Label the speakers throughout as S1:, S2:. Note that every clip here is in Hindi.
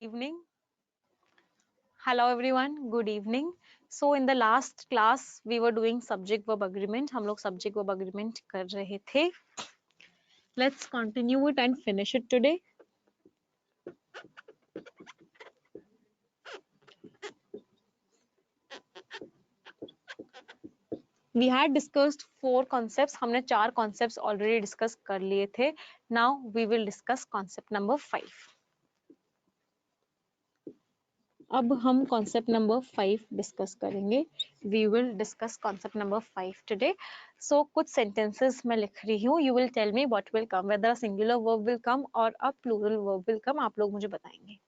S1: Evening. Hello everyone. Good evening. So in the last class we were doing subject verb agreement. हम लोग subject verb agreement कर रहे थे. Let's continue it and finish it today. We had discussed 4 concepts. हमने 4 concepts already discuss कर लिए थे. Now we will discuss concept number 5. अब हम concept number 5 discuss करेंगे. We will discuss concept number 5 today. So कुछ sentences मैं लिख रही हूँ. You will tell me what will come, whether a singular verb will come or a plural verb will come. आप लोग मुझे बताएंगे.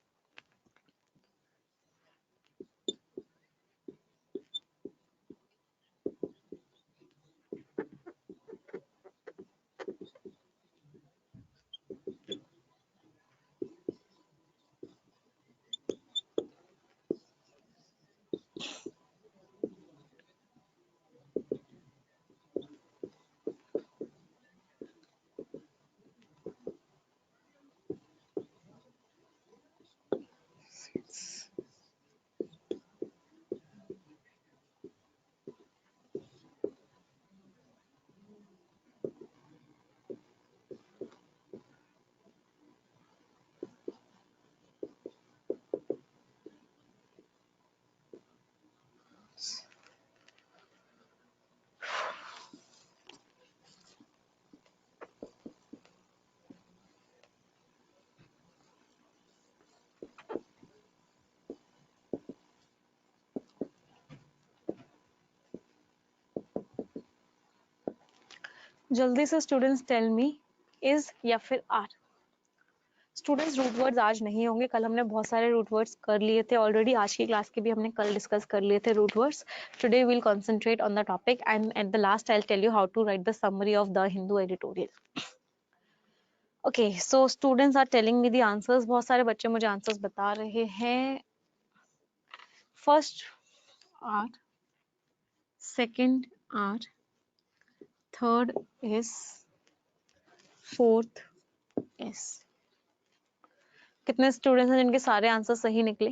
S1: जल्दी से स्टूडेंट्स टेल मी इज या फिर आर. स्टूडेंट्स रूट वर्ड्स आज नहीं होंगे. कल हमने बहुत सारे रूट वर्ड्स कर लिए थे ऑलरेडी. आज की क्लास के भी हमने कल डिस्कस कर लिए थे root words. Today we will concentrate on the topic and at the last I will tell you how to write the summary of the Hindu editorial. Okay, so students are telling me the answers. बहुत सारे बच्चे मुझे आंसर्स बता रहे हैं. First are, second are, third is, fourth is. कितने स्टूडेंट्स हैं जिनके सारे आंसर सही निकले?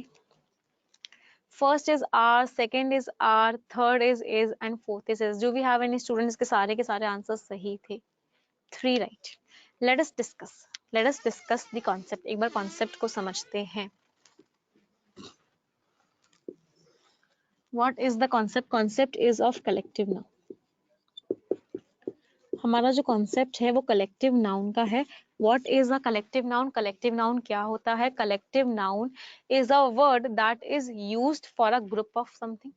S1: First is are, second is are, third is and fourth is S. Do we have any students के सारे आंसर सही थे? 3 right. Let us discuss the concept. एक बार कॉन्सेप्ट को समझते हैं. What is the concept? Concept is of collective noun. हमारा जो कॉन्सेप्ट है वो कलेक्टिव नाउन का है. What is a collective noun? Collective noun क्या होता है? Collective noun is a word that is used for a group of something.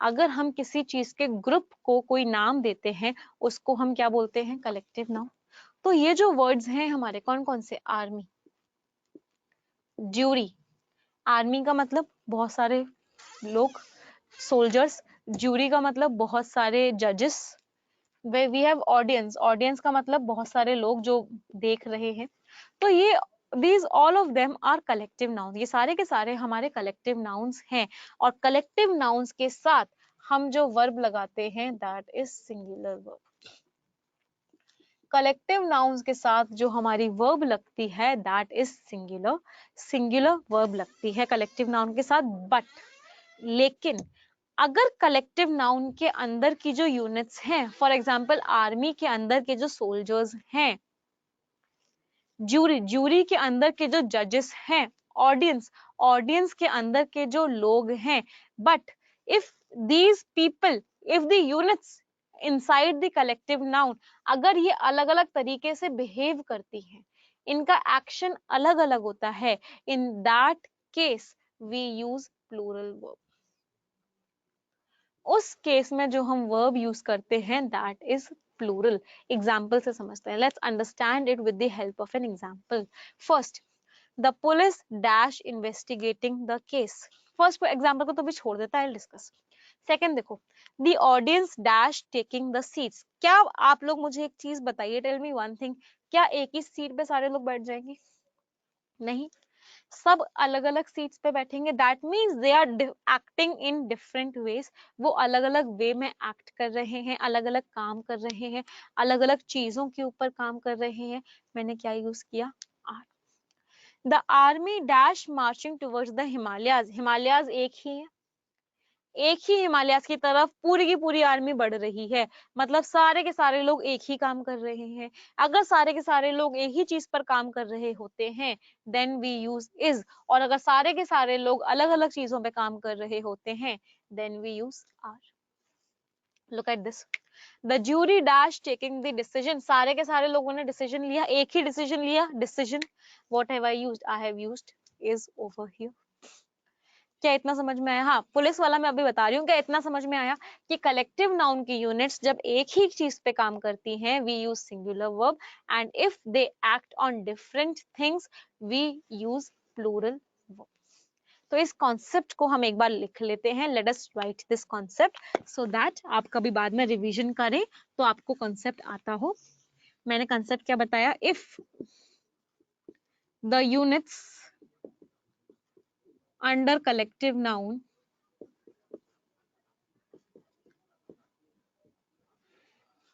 S1: अगर हम किसी चीज के ग्रुप को कोई नाम देते हैं उसको हम क्या बोलते हैं? Collective noun. तो ये जो वर्ड्स हैं हमारे कौन कौन से? आर्मी, ड्यूरी. आर्मी का मतलब बहुत सारे लोग, सोल्जर्स. ज्यूरी का मतलब बहुत सारे जजेस. We have audience. ऑडियंस का मतलब बहुत सारे लोग जो देख रहे हैं. तो ये these all of them are collective nouns. ये सारे के सारे हमारे collective nouns हैं. और collective nouns के साथ हम जो verb लगाते हैं that is singular verb. collective nouns के साथ जो हमारी verb लगती है that is singular verb लगती है collective noun के साथ. but लेकिन अगर कलेक्टिव नाउन के अंदर की जो यूनिट्स हैं, फॉर एग्जाम्पल आर्मी के अंदर के जो सोल्जर्स हैं, ज्यूरी के अंदर के जो जजेस हैं, ऑडियंस के अंदर के जो लोग हैं, but if these people, if the units inside the collective noun, अगर ये अलग अलग तरीके से बिहेव करती हैं, इनका एक्शन अलग अलग होता है, in that case we use plural verb. उस केस में जो हम वर्ब यूज करते हैं दैट इज प्लूरल. एग्जाम्पल से समझते हैं. Let's understand it with the help of an example. First, the police dash investigating the case. First example को तो भी छोड़ देता है, डिस्कस. सेकंड देखो, the audience dash taking the seats. क्या आप लोग मुझे एक चीज बताइए, टेल मी वन थिंग, क्या एक ही सीट पे सारे लोग बैठ जाएंगे? नहीं, सब अलग अलग सीट्स पे बैठेंगे. That means they are acting in different ways. वो अलग अलग वे में एक्ट कर रहे हैं, अलग अलग काम कर रहे हैं, अलग अलग चीजों के ऊपर काम कर रहे हैं. मैंने क्या यूज किया? Are. The army dash marching towards the Himalayas, Himalayas एक ही है, एक ही हिमालयाज की तरफ पूरी की पूरी आर्मी बढ़ रही है, मतलब सारे के सारे लोग एक ही काम कर रहे हैं। अगर सारे के सारे लोग एक ही चीज पर काम कर रहे होते हैं देन वी यूज इज, और अगर सारे के सारे लोग अलग अलग चीजों पे काम कर रहे होते हैं then we use are. Look at this, the jury dash taking the decision, सारे के सारे लोगों ने डिसीजन लिया, एक ही डिसीजन लिया, decision, what have I used, I have used is over here. क्या इतना समझ में आया? हाँ, पुलिस वाला मैं अभी बता रही हूँ, क्या इतना समझ में आया कि कलेक्टिव नाउन की यूनिट्स जब एक ही चीज पे काम करती हैं we use singular verb, and if they act on different things we use plural verb. तो इस कॉन्सेप्ट को हम एक बार लिख लेते हैं, let us right this concept so that आप कभी बाद में रिवीजन करें तो आपको कॉन्सेप्ट आता हो। मैंने कॉन्सेप्ट क्या बताया, if the units under collective noun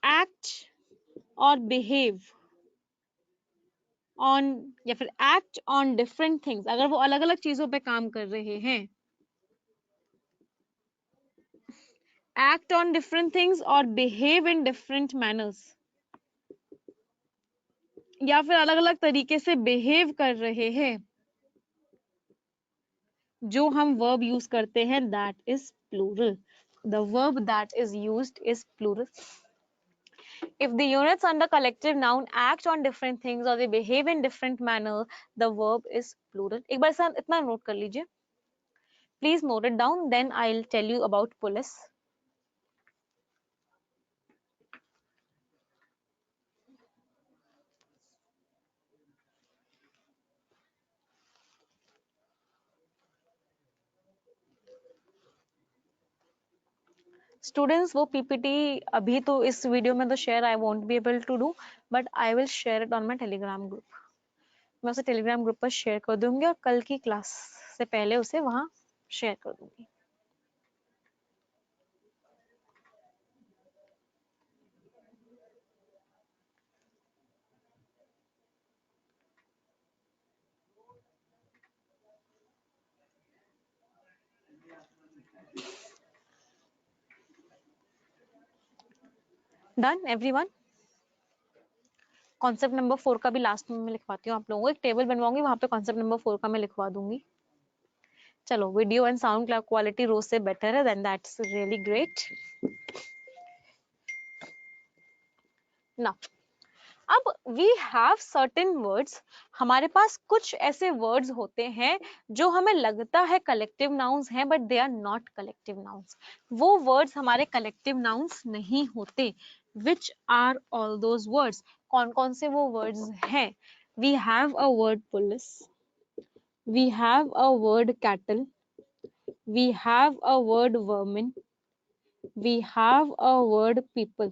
S1: act or behave on, या फिर act on different things, अगर वो अलग अलग चीजों पे काम कर रहे हैं, act on different things or behave in different manners, या फिर अलग अलग तरीके से behave कर रहे हैं, जो हम verb यूज करते हैं that is plural, the verb that is used is plural. If the units under collective noun act on different things or they behave in different manner the verb is plural. एक बार साथ इतना नोट कर लीजिए, please note it down, then I'll tell you about police. Students वो पीपीटी अभी तो इस वीडियो में तो share I won't be able to do, but I will share it on my Telegram group. मैं उसे टेलीग्राम ग्रुप पर शेयर कर दूंगी और कल की क्लास से पहले उसे वहां शेयर कर दूंगी। Done everyone? कॉन्सेप्ट नंबर 4 का भी लास्ट में मैं लिखवाती हूँ आप लोगों को, एक टेबल बनवाऊंगी वहां पे कॉन्सेप्ट नंबर 4 का मैं लिखवा दूंगी। चलो, वीडियो एंड साउंड क्वालिटी रोज से बेटर है, then that's really great. Now अब वी हैव सर्टेन वर्ड्स, हमारे पास कुछ ऐसे वर्ड्स होते हैं जो हमें लगता है कलेक्टिव नाउन्स हैं but they are not collective nouns. वो वर्ड्स हमारे कलेक्टिव नाउन्स नहीं होते। Which are all those words? कौन कौन से वो वर्ड्स हैं? We have a word police, we have a word cattle, we have a word vermin, we have a word people.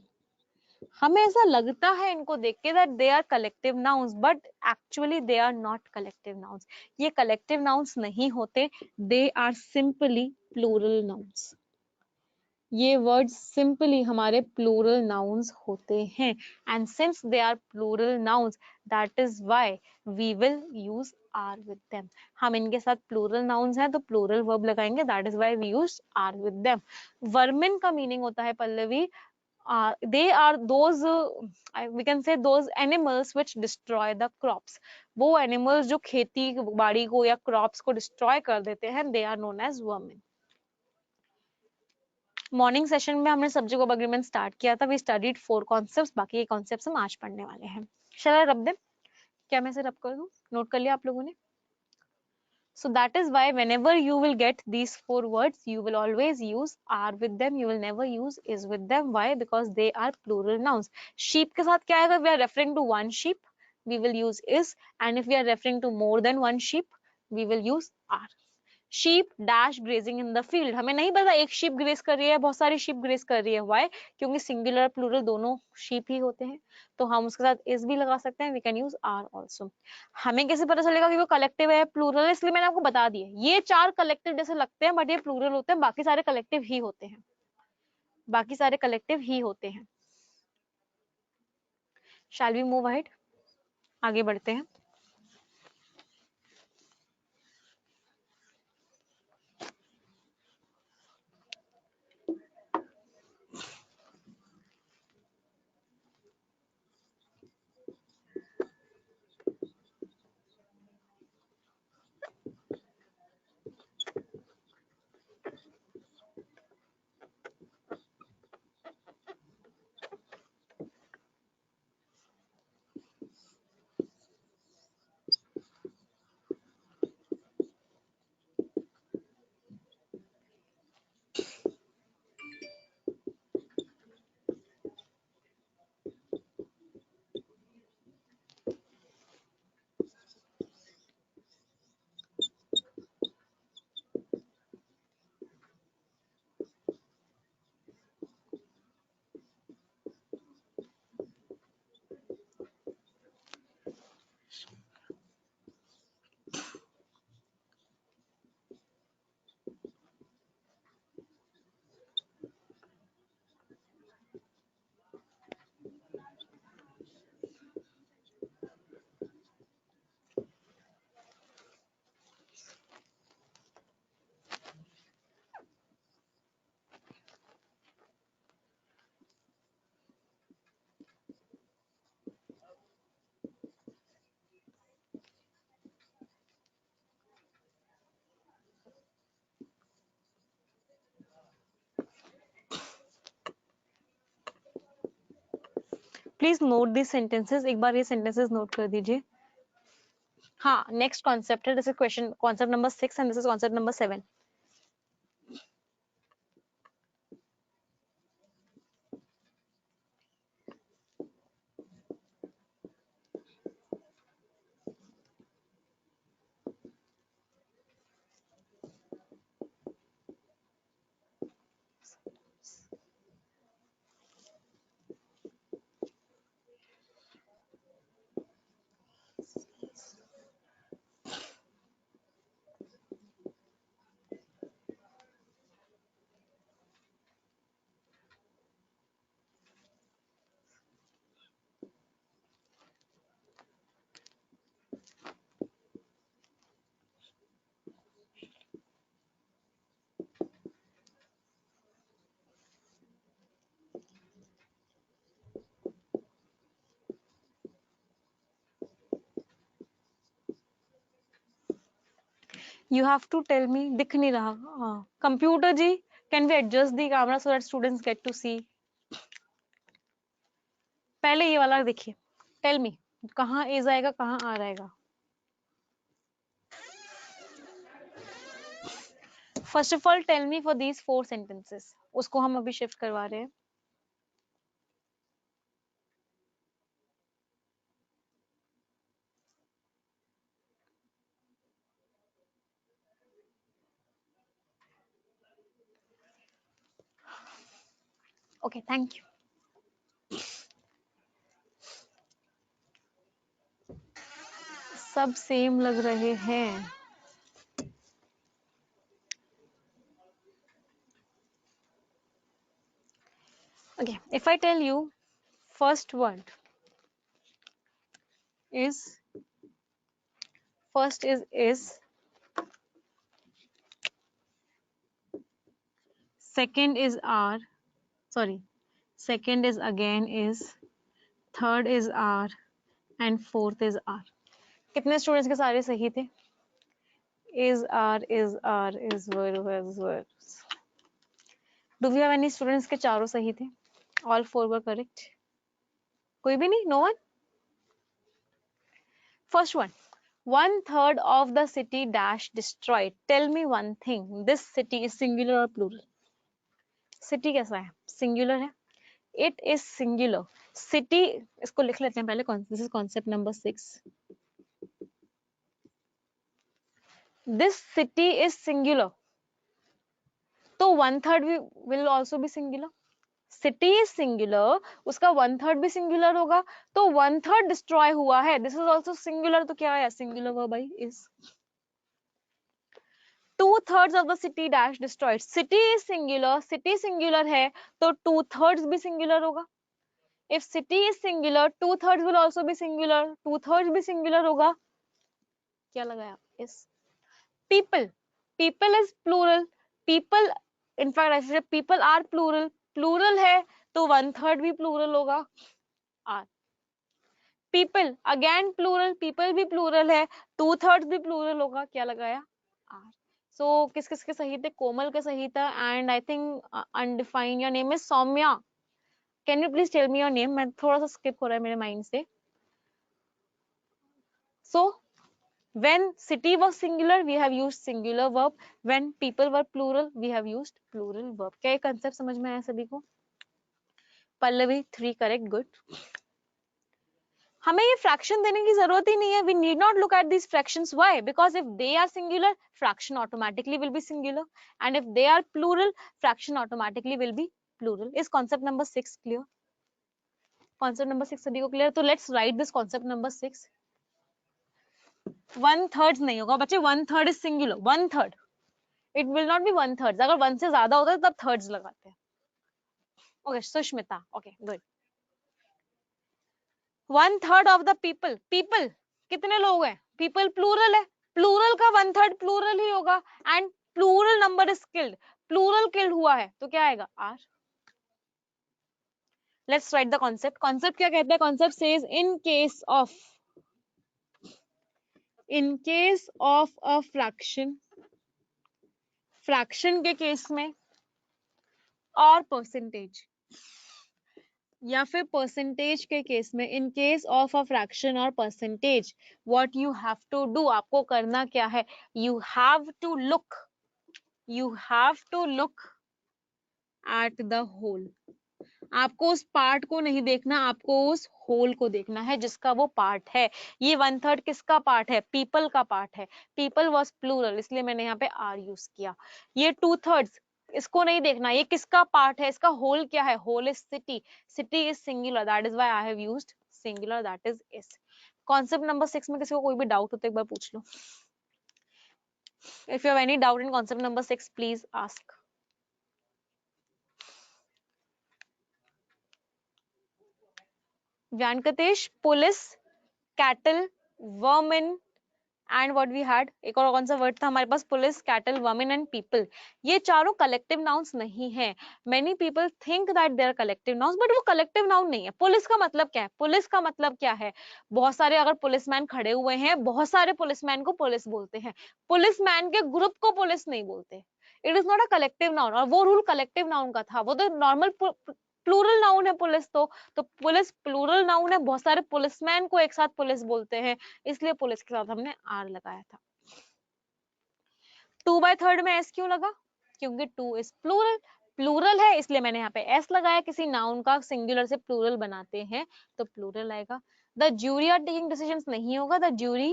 S1: हमें ऐसा लगता है इनको देख के that they are collective nouns but actually they are not collective nouns। ये collective nouns नहीं होते, they are simply plural nouns। ये words simply हमारे plural nouns होते हैं, and since they are plural nouns that is why we will use are with them। हम इनके साथ plural nouns हैं तो plural verb लगाएंगे, that is why we use are with them। vermin का meaning होता है Pallavi, they are those we can say those animals which destroy the crops। वो animals जो खेती बाड़ी को या crops को destroy कर देते हैं, they are known as vermin। Morning session में हमने सब्जेक्ट ऑफ एग्रीमेंट स्टार्ट किया था, वी स्टडीड 4 कॉन्सेप्ट्स, बाकी ये कॉन्सेप्ट्स हम आज पढ़ने वाले हैं। शैल आई रब देम? क्या मैं इसे रब कर दूं? नोट कर लिया आप लोगों ने? So that is why whenever you will get these 4 words, you will always use are with them. You will never use is with them. Why? Because they are plural nouns. Sheep के साथ क्या आएगा? We are referring to one sheep, we will use is, and if we are referring to more than one sheep, we will use are। Sheep dash grazing in the field, हमें नहीं पता एक शीप ग्रेज कर रही है बहुत सारी शीप ग्रेज कर रही है, व्हाई? क्योंकि सिंगुलर प्लूरल दोनों शीप ही होते हैं, तो हम उसके साथ इज भी लगा सकते हैं, we can use are also. हमें कैसे पता चलेगा कि वो कलेक्टिव है प्लूरल है? इसलिए मैंने आपको बता दिया, ये 4 कलेक्टिव जैसे लगते हैं बट ये प्लूरल होते हैं, बाकी सारे कलेक्टिव ही होते हैं, बाकी सारे कलेक्टिव ही होते हैं। Shall we move ahead? आगे बढ़ते हैं। प्लीज नोट दिस सेंटेंसेस, एक बार ये सेंटेंसेस नोट कर दीजिए. हाँ, नेक्स्ट कॉन्सेप्ट है, this is question concept number 6 and this is concept number 7. You have to tell me. दिख नहीं रहा. Computer ji, can we adjust the camera so that students get to see? पहले ये वाला देखिए. Tell me, कहाँ is आएगा, कहाँ R आएगा. First of all, tell me for these 4 sentences. उसको हम अभी shift करवा रहे हैं. Okay, thank you. सब सेम लग रहे हैं. Okay, if I tell you first word is, first is, second is are, sorry, second is again is, third is are and fourth is are. कितने स्टूडेंट्स के सारे सही थे? is were. Do we have any students के चारों सही थे? All 4 were correct. कोई भी नहीं? No one? First one. 1/3 of the city dash destroyed. Tell me one thing. This city is singular or plural? City कैसा है? Singular है. It is singular. City, इसको लिख लेते हैं पहले. This is concept number 6. This city is singular. तो 1/3 will also be singular. City is singular, उसका 1/3 भी सिंगुलर होगा, तो 1/3 डिस्ट्रॉय हुआ है. दिस इज ऑल्सो सिंगुलर, तो क्या है? Singular verb I is. 2/3 of the city dash destroyed. City is singular, city singular है तो 2/3 भी सिंगुलर होगा. If city is singular, 2/3 will also be singular, 2/3 भी सिंगुलर होगा. क्या लगाया? Is. People, people is plural. People, in fact ऐसे पीपल आर प्लूरल, प्लूरल है तो 1/3 भी प्लूरल होगा. Are. People again plural, people भी प्लूरल है, 2/3 भी प्लूरल होगा. क्या लगाया? आर. सो किस किस के सही थे? कोमल के सही था. And I think undefined, your name is Saumya. Can you please tell me your name? मैं थोड़ा सा स्किप हो रहा है मेरे माइंड से. सो when city was singular we have used singular verb, when people were plural we have used plural verb. क्या ये कंसेप्ट समझ में आया सभी को? Pallavi 3 correct, good. हमें ये फ्रैक्शन देने की जरूरत ही नहीं है. We need not look at this fractions. Why? Because if they are singular, fraction automatically will be singular, and if they are plural, fraction automatically will be plural. इस concept number 6 clear? Concept number 6 सभी को क्लियर? तो let's write this concept number 6. 1/3 नहीं होगा बच्चे, 1/3 is singular. 1/3, it will not be 1/3. अगर 1 से ज्यादा होता है तब थर्ड्स लगाते हैं. Okay Sushmita, okay good. 1/3 of the people, people कितने लोग हैं? पीपल प्लूरल है, प्लूरल का 1/3 प्लूरल ही होगा. And plural number is killed, plural killed हुआ है तो क्या आएगा? Are. Let's write the concept. Concept क्या कहता है? Concept says in case of a fraction, fraction के केस में और परसेंटेज, या फिर परसेंटेज के केस में, in case of a fraction और percentage, what you have to do, आपको करना क्या है, you have to look at the whole. आपको उस पार्ट को नहीं देखना, आपको उस होल को देखना है जिसका वो पार्ट है। ये 1/3 किसका पार्ट है, पीपल का पार्ट है, पीपल वॉज प्लूरल इसलिए मैंने यहाँ पे आर यूज किया। ये 2/3 इसको नहीं देखना, ये किसका पार्ट है, इसका होल क्या है, whole is city, city is singular, that is why I have used singular, that is is. Concept number 6 में किसी को कोई भी डाउट हो तो एक बार पूछ लो। If you have any doubt in concept number 6 please ask. Venkatesh, police, cattle, vermin and what we had, एक और कौन सा वर्ड था हमारे पास, police, cattle, vermin and people. ये चारों कलेक्टिव नाउन्स नहीं है। Many people think that they are collective nouns, but वो कलेक्टिव नाउन नहीं है। पुलिस का मतलब क्या है, पुलिस का मतलब क्या है, बहुत सारे अगर पुलिसमैन खड़े हुए हैं, बहुत सारे पुलिसमैन को पुलिस बोलते हैं, पुलिसमैन के ग्रुप को पुलिस नहीं बोलते। It is not a collective noun, और वो रूल कलेक्टिव नाउन का था, वो तो नॉर्मल प्लूरल नाउन है पुलिस तो पुलिस प्लूरल नाउन है, बहुत सारे पुलिसमैन को एक साथ पुलिस बोलते हैं, इसलिए पुलिस के साथ हमने आर लगाया था। 2/3 में एस क्यों लगा, क्योंकि 2 इज प्लूरल, प्लूरल है इसलिए मैंने यहाँ पे एस लगाया, किसी नाउन का सिंगुलर से प्लूरल बनाते हैं तो प्लूरल आएगा। The jury are taking decisions नहीं होगा, the jury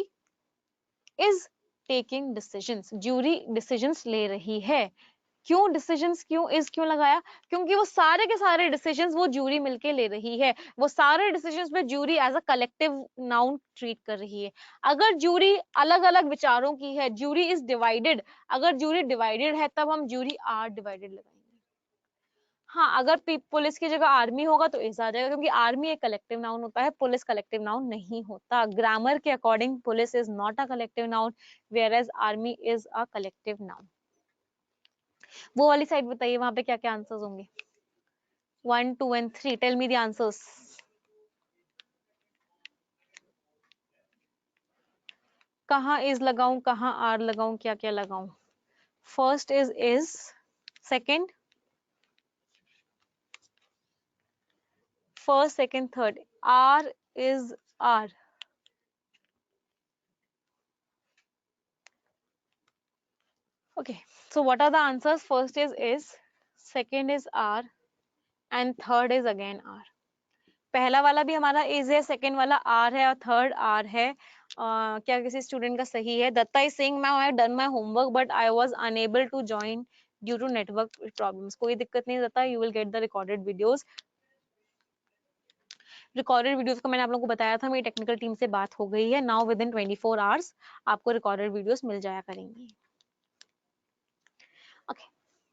S1: is taking decisions, jury decisions ले रही है। क्यों डिसीजंस, क्यों इज क्यों लगाया, क्योंकि वो सारे के सारे डिसीजंस वो ज्यूरी मिलके ले रही है, वो सारे डिसीजंस में jury as a collective noun treat कर रही है। अगर ज्यूरी अलग अलग विचारों की है, ज्यूरी इज डिवाइडेड, अगर ज्यूरी डिवाइडेड है तब हम ज्यूरी आर डिवाइडेड लगाएंगे। हाँ, अगर पुलिस की जगह आर्मी होगा तो इज आ जाएगा, क्योंकि आर्मी एक कलेक्टिव नाउन होता है, पुलिस कलेक्टिव नाउन नहीं होता। ग्रामर के according police is not a collective noun, whereas army is a collective noun. वो वाली साइड बताइए, वहां पे क्या क्या आंसर्स होंगे, 1, 2 and 3, tell me the answers. कहाँ इज लगाऊं, कहाँ आर लगाऊं, क्या क्या लगाऊं। First is, second, first second third, are is are, okay, so what are the answers, first is, second is r and third is again r। पहला वाला भी हमारा इज है, सेकंड वाला आर है और थर्ड आर है। क्या किसी स्टूडेंट का सही है, Datta is saying ma'am I have done my homework but I was unable to join due to network problems. कोई दिक्कत नहीं Datta, you will get the recorded videos. Recorded videos का मैंने आप लोगों को बताया था, मेरी टेक्निकल टीम से बात हो गई है, नाउ विद इन 24 आवर्स आपको रिकॉर्डेड वीडियोस मिल जाया करेंगी। ओके,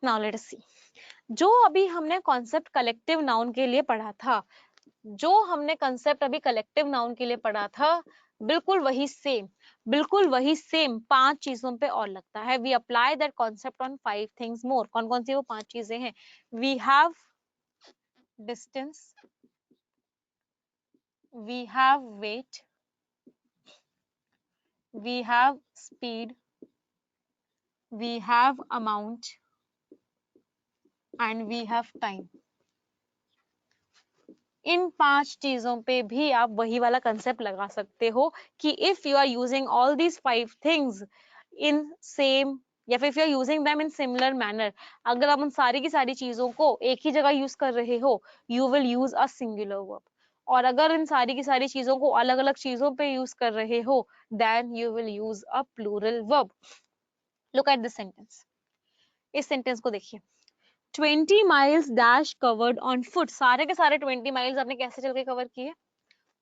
S1: नाउ लेट अस सी, जो अभी हमने कॉन्सेप्ट कलेक्टिव नाउन के लिए पढ़ा था, जो हमने कंसेप्ट अभी कलेक्टिव नाउन के लिए पढ़ा था, बिल्कुल वही सेम, बिल्कुल वही सेम 5 चीजों पे और लगता है। We apply that concept on 5 things more. कौन कौन सी वो 5 चीजें हैं, we have distance, we have weight, we have speed, we have amount and we have time। इन 5 चीजों पे भी आप वही वाला कंसेप्ट लगा सकते हो कि if you are using all these 5 things in same, या फिर if you are using them in similar manner, अगर आप उन सारी की सारी चीजों को एक ही जगह यूज कर रहे हो, you will use a singular verb. और अगर इन सारी की सारी चीजों को अलग अलग चीजों पे यूज कर रहे हो, then you will use a plural verb. Look at this sentence, इस सेंटेंस को देखिए, 20 miles dash covered on foot. सारे के सारे 20 माइल्स आपने कैसे चल के कवर किए,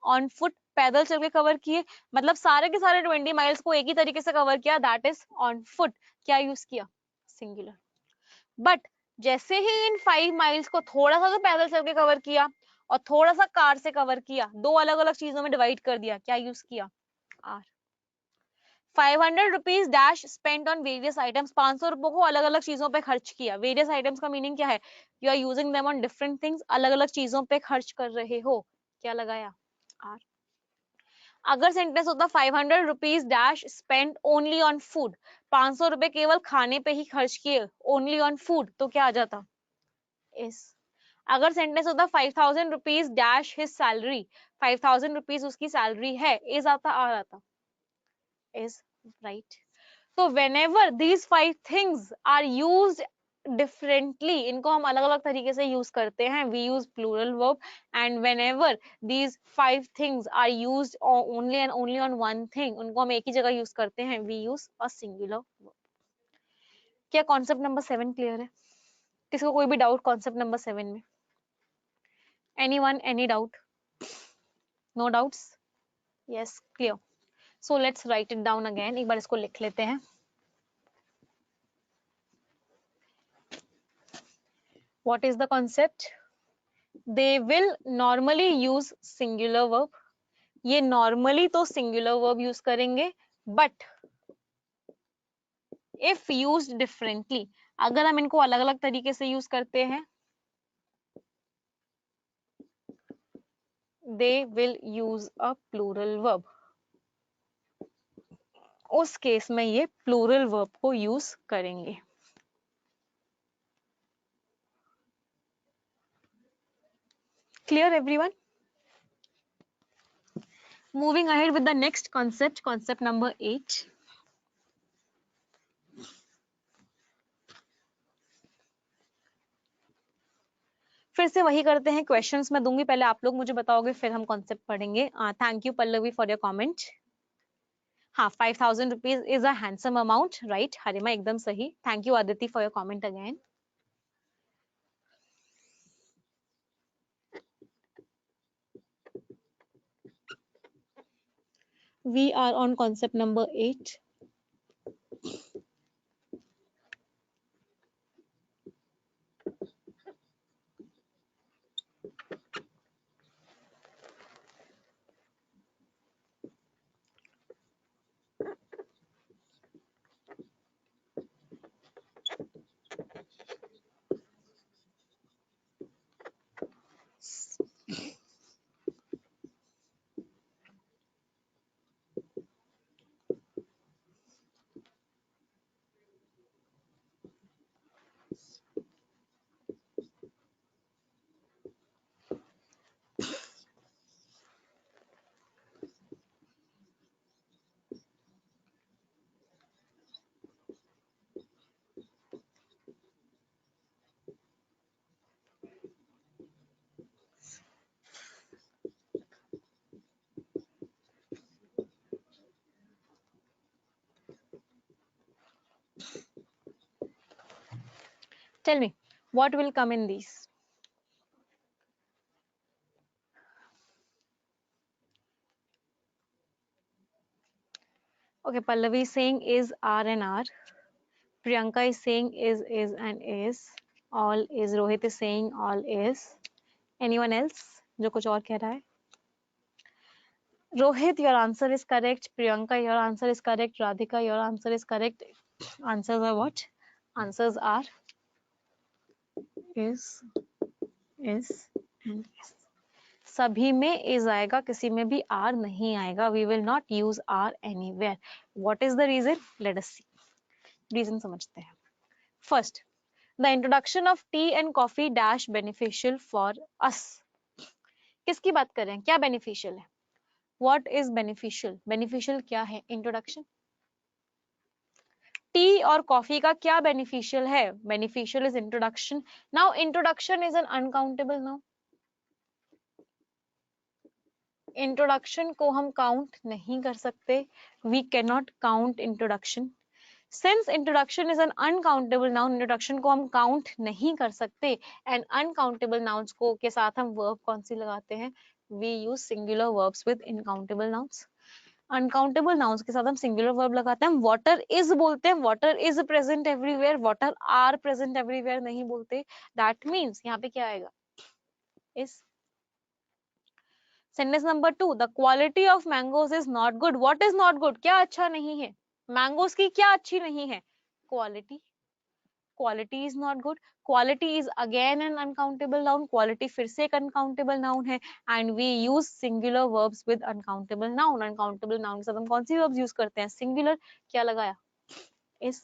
S1: ऑन फुट, पैदल चल के कवर किए, मतलब सारे के सारे 20 माइल्स को एक ही तरीके से कवर किया, दैट इज ऑन फुट। क्या यूज किया, सिंगुलर। बट जैसे ही इन 5 माइल्स को थोड़ा सा तो पैदल चल के कवर किया और थोड़ा सा कार से कवर किया, दो अलग अलग चीजों में डिवाइड कर दिया, क्या यूज किया, are. 500 rupees dash spend on various items, 500 रुपए को अलग अलग चीजों पे खर्च किया। वेरियस आइटम्स का मीनिंग क्या है, you are using them on different things, अलग अलग चीजों पे खर्च कर रहे हो, क्या लगाया, आर। अगर सेंटेंस होता 500 rupees dash spend only on food, 500 रुपए केवल खाने पे ही खर्च किए, ओनली ऑन फूड, तो क्या आ जाता, इस। अगर सेंटेंस होता 5000 rupees dash his salary, 5000 rupees उसकी सैलरी है, इज आता आर आता, is, right. So whenever these five things are used differently, इनको हम अलग अलग तरीके से यूज करते हैं, we use plural verb, and whenever these five things are used only and only on one thing, उनको हम एक ही जगह यूज करते हैं, we use a singular verb। क्या कॉन्सेप्ट नंबर 7 क्लियर है? किसको कोई भी डाउट कॉन्सेप्ट नंबर 7 में? Anyone, any doubt? No doubts? Yes, clear. So let's write it down again, एक बार इसको लिख लेते हैं। What is the concept? They will normally use singular verb, ये normally तो singular verb use करेंगे, but if used differently, अगर हम इनको अलग अलग तरीके से यूज करते हैं, they will use a plural verb, उस केस में ये plural verb को यूज करेंगे। Clear everyone? Moving ahead with the next concept, concept number 8. फिर से वही करते हैं, क्वेश्चंस मैं दूंगी, पहले आप लोग मुझे बताओगे, फिर हम कॉन्सेप्ट पढ़ेंगे। Thank you Pallavi for your comment. हाँ, 5000 rupees is a handsome amount, right. Harima एकदम सही। Thank you Aditi for your comment again. We are on concept number 8. Tell me, what will come in these? Okay, Pallavi is saying is, are and are. Priyanka is saying is and is. All is. Rohit is saying all is. Anyone else जो कुछ और कह रहा है? Rohit, your answer is correct. Priyanka, your answer is correct. Radhika, your answer is correct. Answers are what? Answers are is and is. सभी में is आएगा, किसी में भी are नहीं आएगा. We will not use are anywhere. What is the reason? Let us see. Reason समझते हैं. First, the introduction of tea and coffee dash beneficial for us. किसकी बात कर रहे हैं? क्या beneficial है? What is beneficial? Beneficial क्या है? Introduction. टी और कॉफी का क्या beneficial है? Beneficial is introduction. Now introduction is an uncountable noun. Introduction को हम काउंट नहीं कर सकते, we can not count introduction. Since introduction is an uncountable noun, introduction को हम काउंट नहीं कर सकते, एंड अनकाउंटेबल नाउन्स को के साथ हम वर्ब कौन सी लगाते हैं? We use singular verbs with uncountable nouns. Uncountable nouns के साथ हम सिंगुलर वर्ब लगाते हैं। वाटर इज बोलते हैं, water is present everywhere, water are present everywhere नहीं बोलते। दैट मीन्स यहाँ पे क्या आएगा? Is. Sentence number 2, the quality of mangoes is not good. What is not good? क्या अच्छा नहीं है? मैंगोज की क्या अच्छी नहीं है? Quality. Quality is not good. Quality is again an uncountable noun, quality फिर से एक अनकाउंटेबल नाउन है, and we use singular verbs with uncountable noun. Uncountable noun के साथ हम कौन सी वर्ब्स यूज करते हैं? सिंगुलर। क्या लगाया? Is.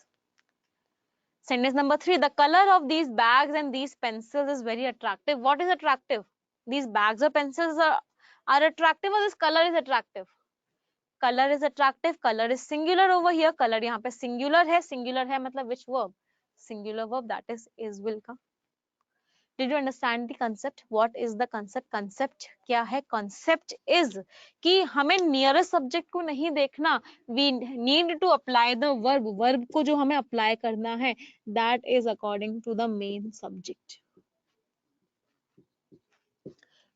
S1: Sentence number 3, the color of these bags and these pencils is very attractive. What is attractive? These bags or pencils are attractive, or this color is attractive? Color is attractive. Color is singular over here. Color यहाँ पे singular है. Singular है मतलब which verb? Singular verb, that is will का. Did you understand the concept? What is the concept? Concept क्या है? Concept is कि हमें nearest subject को नहीं देखना. We need to apply the verb. Verb को जो हमें apply करना है, that is according to the main subject.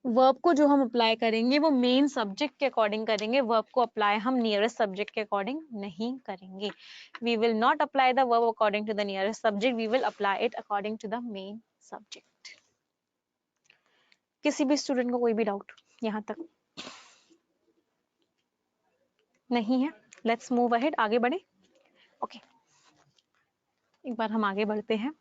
S1: Verb को जो हम अप्लाई करेंगे वो मेन सब्जेक्ट के अकॉर्डिंग करेंगे. वर्ब को अप्लाई हम नियरेस्ट सब्जेक्ट के अकॉर्डिंग नहीं करेंगे. We will not apply the verb according to the nearest subject. We will apply it according to the main subject. किसी भी स्टूडेंट को कोई भी डाउट यहाँ तक नहीं है? Let's move ahead. आगे बढ़े. ओके, एक बार हम आगे बढ़ते हैं.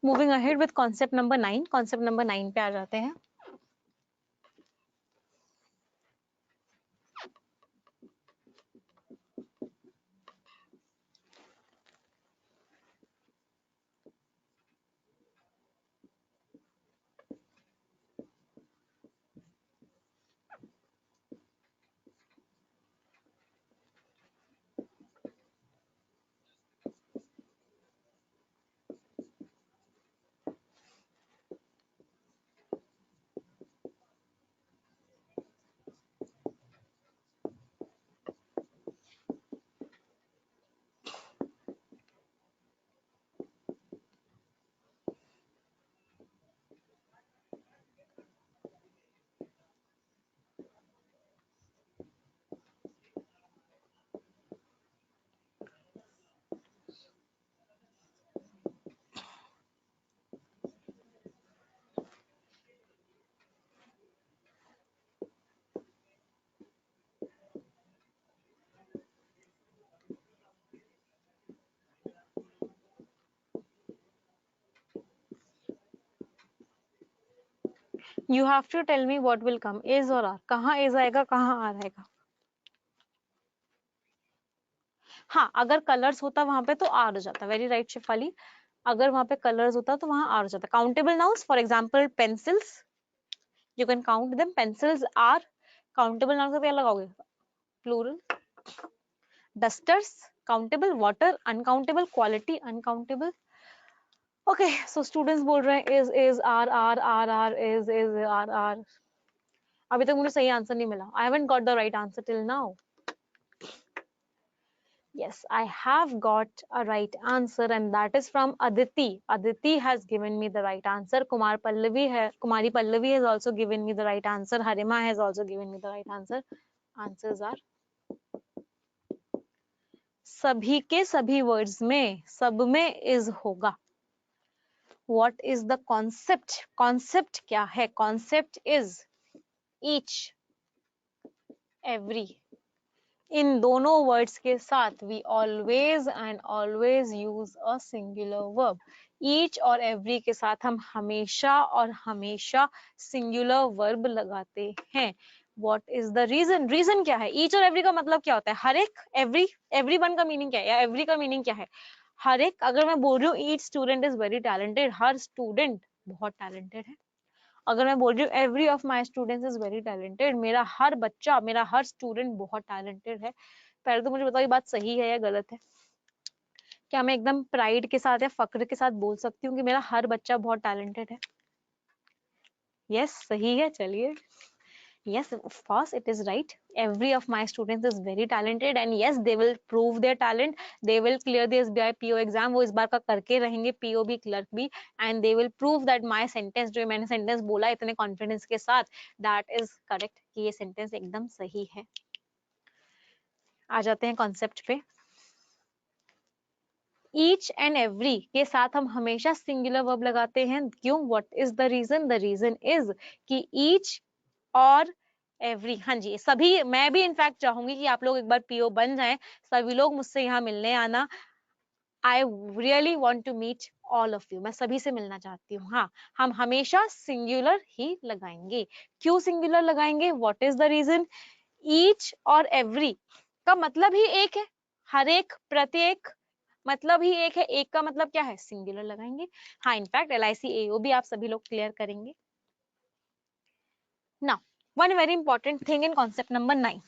S1: Moving ahead with concept number 9. Concept number 9 पे आ जाते हैं. You have to tell me what will come. Is और आर. कहाँ इज आएगा, कहाँ आर आएगा? हाँ, अगर कलर्स होता वहां पे तो आर हो जाता. Very right Shifali. अगर वहां पे कलर्स होता तो वहां आर हो जाता. Countable nouns, for example pencils, you can count them. Pencils are countable noun. का क्या लगाओगे? Plural. Dusters countable. Water uncountable. Quality uncountable. Okay, so students बोल रहे हैं is are are are are is are are. अभी तक मुझे सही आंसर नहीं मिला. I haven't got the right answer till now. Yes, I have got a right answer, and that is from Aditi. Aditi has given me the right answer. Kumari Pallavi has also given me the right answer. Harima has also given me the right answer. Answers are सभी के सभी words में सब में is होगा. What is the concept? Concept क्या है? Concept is each, every. इन दोनों वर्ड्स के साथ we always and always use a singular verb. Each और every के साथ हम हमेशा और हमेशा singular verb लगाते हैं. What is the reason? Reason क्या है? Each और every का मतलब क्या होता है? हर एक, every, everyone का मीनिंग क्या है, या every का मीनिंग क्या है? हर एक. अगर मैं बोल रही हूँ each student is very talented, her student बहुत टैलेंटेड है. अगर मैं बोल रही हूँ every of my students is very talented, मेरा हर बच्चा, मेरा हर स्टूडेंट बहुत टैलेंटेड है. पहले तो मुझे बताओ ये बात सही है या गलत है? क्या मैं एकदम प्राइड के साथ या फक्र के साथ बोल सकती हूँ कि मेरा हर बच्चा बहुत टैलेंटेड है? यस, सही है. चलिए. Yes, of course, it is right. Every of my students is very talented, and yes, they will prove their talent. They will clear the SBI PO exam. वो इस बार का करके रहेंगे, PO भी क्लर्क भी, and they will prove that my sentence, जो मैंने sentence बोला इतने confidence के साथ, that is correct, कि ये sentence एकदम सही है. आ जाते हैं concept पे. Each and every के साथ हम हमेशा singular verb लगाते हैं. क्यों? What is the reason? The reason is कि each और एवरी, हाँ जी, सभी. मैं भी इनफैक्ट चाहूंगी कि आप लोग एक बार पीओ बन जाएं. सभी लोग मुझसे यहाँ मिलने आना. I really want to meet all of you. मैं सभी से मिलना चाहती हूँ. हाँ, हम हमेशा singular ही लगाएंगे. क्यों singular लगाएंगे? What is the reason? Each और every का मतलब ही एक है. हर एक, प्रत्येक मतलब ही एक है. एक का मतलब क्या है? Singular लगाएंगे. हाँ, इनफैक्ट LIC AO भी आप सभी लोग क्लियर करेंगे. Now, one very important thing in concept number 9.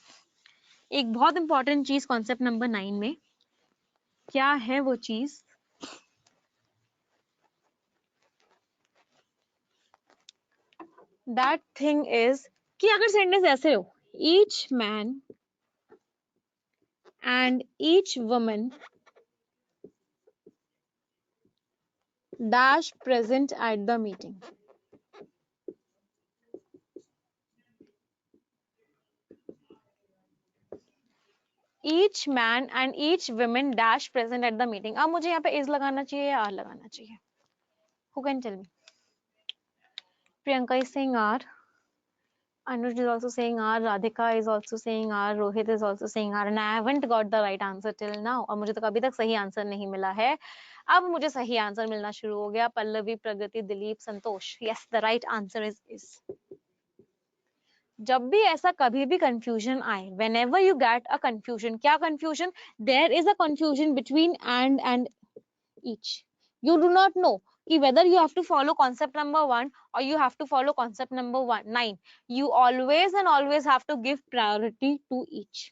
S1: एक बहुत इंपॉर्टेंट चीज कॉन्सेप्ट नंबर 9 में क्या है वो चीज? दैट थिंग इज कि अगर सेंटेंस ऐसे हो, each man and each woman dash present at the meeting. Each man and each woman dash present at the meeting. अब मुझे यहाँ पे इज लगाना चाहिए या आर लगाना चाहिए? Who can tell me? Priyanka is saying are. Anuj is also saying R, Radhika is also saying R, Rohit is also saying R, and I haven't got the right answer till now. और मुझे तो अभी तक सही आंसर नहीं मिला है. अब मुझे सही आंसर मिलना शुरू हो गया. पल्लवी, प्रगति, दिलीप, संतोष. Yes, the right answer is. जब भी ऐसा कभी भी confusion आए, whenever you get a confusion, क्या confusion? There is a confusion between and each. You do not know कि whether you have to follow concept number 1 or you have to follow concept number 9. You always and always have to give priority to each.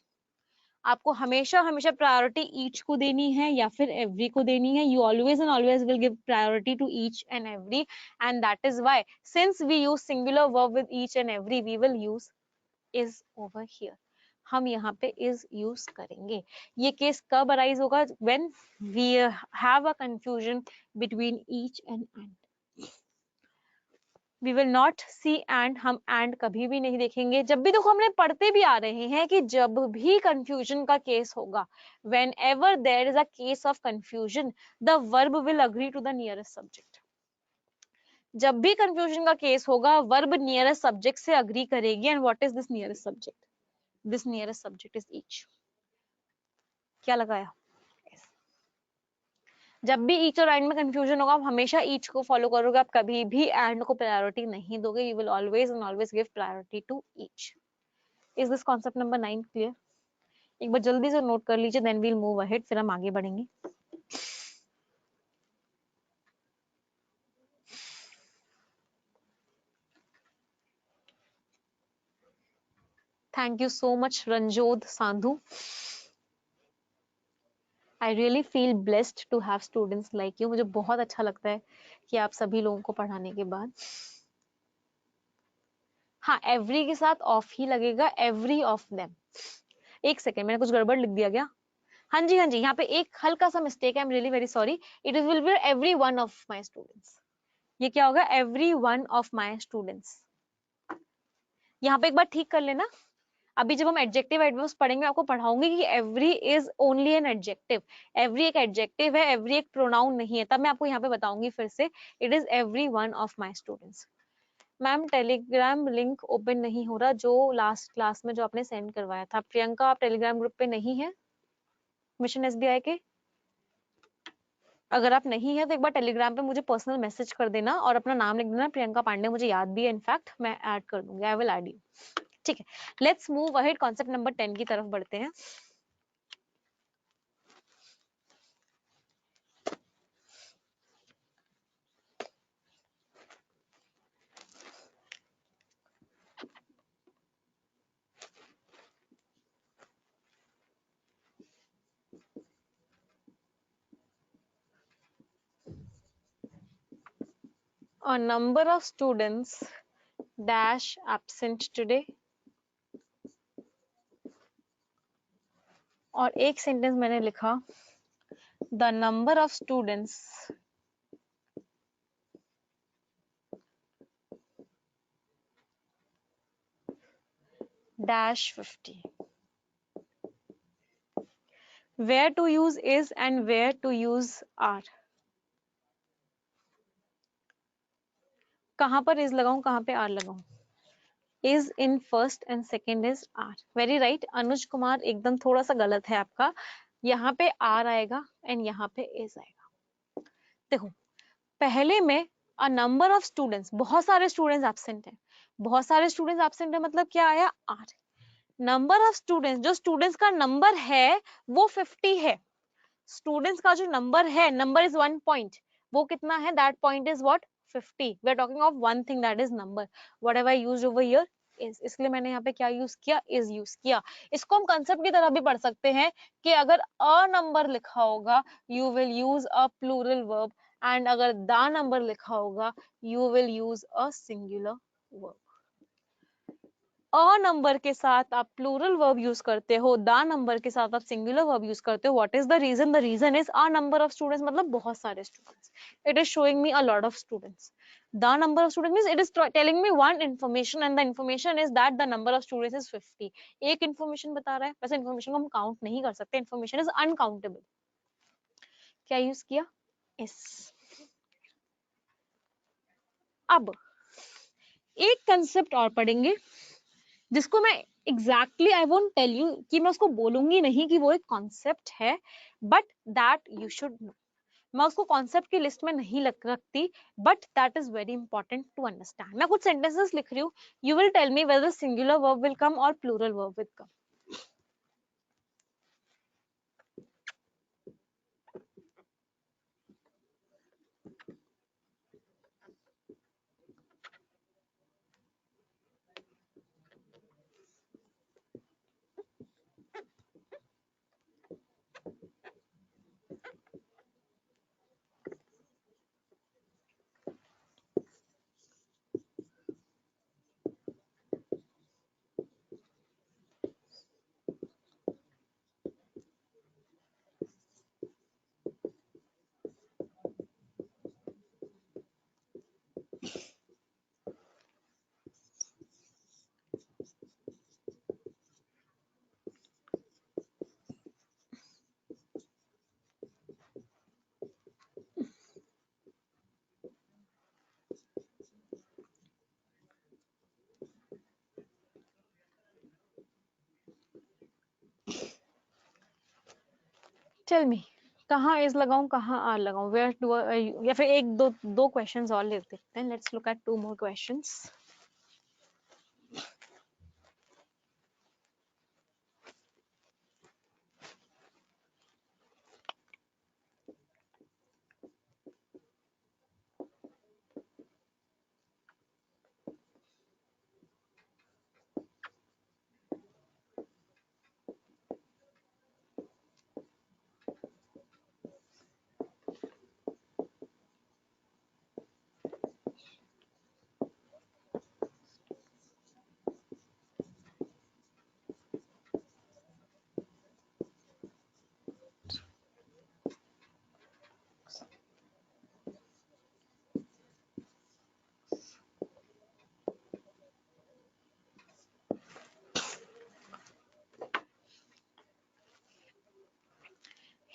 S1: आपको हमेशा हमेशा priority each को देनी है या फिर every को देनी है. You always and always will give priority to each and every, and that is why since we use singular verb with each and every, we will use is over here. हम यहाँ पे is use करेंगे. ये केस कब अराइज होगा? When we have a confusion between each and. We will not see and. हम and कभी भी नहीं देखेंगे. जब भी देखो हमने पढ़ते भी आ रहे हैं कि जब भी confusion का केस होगा, whenever there is a case of confusion, the verb will agree to the nearest subject. जब भी confusion का केस होगा, verb nearest subject से agree करेगी. And what is this nearest subject? This nearest subject is each. क्या लगाया? yes. जब भी each और and में confusion होगा, आप हमेशा each को follow करोगे. आप कभी भी and को priority नहीं दोगे. You will always and always give priority to each. Is this concept number 9 clear? एक बार जल्दी से नोट कर लीजिए. Then we'll move ahead. फिर हम आगे बढ़ेंगे. Thank you so much, Ranjod Sandhu. I really feel blessed to have students like you. मुझे बहुत अच्छा लगता है कि आप सभी लोगों को पढ़ाने के बाद. हाँ, every के साथ off ही लगेगा. Every of them. एक सेकेंड, मैंने कुछ गड़बड़ लिख दिया क्या? हाँ जी, यहाँ पे एक हल्का सा मिस्टेक है. I'm really very sorry. It will be every one of my students. ये क्या होगा? Every one of my students. यहाँ पे एक बार ठीक कर लेना. अभी जब हम एडजेक्टिव एडवर्ब्स पढ़ेंगे, आपको पढ़ाऊंगी कि every is only an adjective. Every एक एडजेक्टिव है, एवरी एक प्रोनाउन नहीं है. तब मैं आपको यहाँ पे बताऊंगी फिर से. It is every one of my students. Ma'am Telegram link open नहीं हो रहा जो लास्ट क्लास में जो आपने सेंड करवाया था. प्रियंका, आप टेलीग्राम ग्रुप पे नहीं है मिशन SBI के? अगर आप नहीं है तो एक बार टेलीग्राम पे मुझे पर्सनल मैसेज कर देना और अपना नाम लिख देना. प्रियंका पांडे मुझे याद भी है, इनफैक्ट मैं ऐड कर दूंगी. I will add you. ठीक है, let's move ahead. Concept number 10 की तरफ बढ़ते हैं. A number of students dash absent today. और एक सेंटेंस मैंने लिखा the number of students dash 50. Where to use is and where to use are. कहाँ पर is लगाऊं, कहाँ पे are लगाऊं? is in first and second is are. Very right. Anuj Kumar एकदम थोड़ा सा गलत है आपका. यहाँ पे आर आएगा एंड यहाँ पे इज आएगा। देखो पहले में अ नंबर ऑफ स्टूडेंट्स, बहुत सारे स्टूडेंट्स एब्सेंट हैं, बहुत सारे स्टूडेंट्स एब्सेंट है मतलब क्या आया आर। नंबर ऑफ स्टूडेंट्स, जो स्टूडेंट्स का नंबर है वो 50 है। स्टूडेंट्स का जो नंबर है, नंबर इज 1 पॉइंट, वो कितना है, that point is what 50। We are talking of one thing that is number. What have I used over here is, इसलिए मैंने यहाँ पे क्या यूज किया, इज यूज किया। इसको हम कंसेप्ट की तरह भी पढ़ सकते हैं कि अगर अ नंबर लिखा होगा you will use a plural verb, and अगर द नंबर लिखा होगा you will use a singular verb. A number के साथ आप प्लूरल वर्ब यूज करते हो, द नंबर के साथ आप सिंगुलर वर्ब यूज करते हो। What is the reason? The reason is a number of students, मतलब बहुत सारे students. It is showing me a lot of students. The number of students means it is telling me one information, and the information is that the number of students is 50। एक इन्फॉर्मेशन बता रहा है, वैसे इन्फॉर्मेशन को हम काउंट नहीं कर सकते, इन्फॉर्मेशन इज अनकाउंटेबल। क्या यूज किया, इस। अब एक कंसेप्ट और पढ़ेंगे जिसको मैं exactly I won't tell you कि मैं उसको बोलूंगी नहीं कि वो एक कॉन्सेप्ट है, but that you should know. मैं उसको कॉन्सेप्ट की लिस्ट में नहीं रखती, but that is very important to understand. मैं कुछ सेंटेंसेस लिख रही हूँ, you will tell me whether singular verb will come और plural verb will come. Tell me कहाँ इज लगाऊं, कहाँ आर लगाऊं, वेयर डू, या फिर एक दो दो क्वेश्चंस और ले देखते हैं। Let's look at two more questions.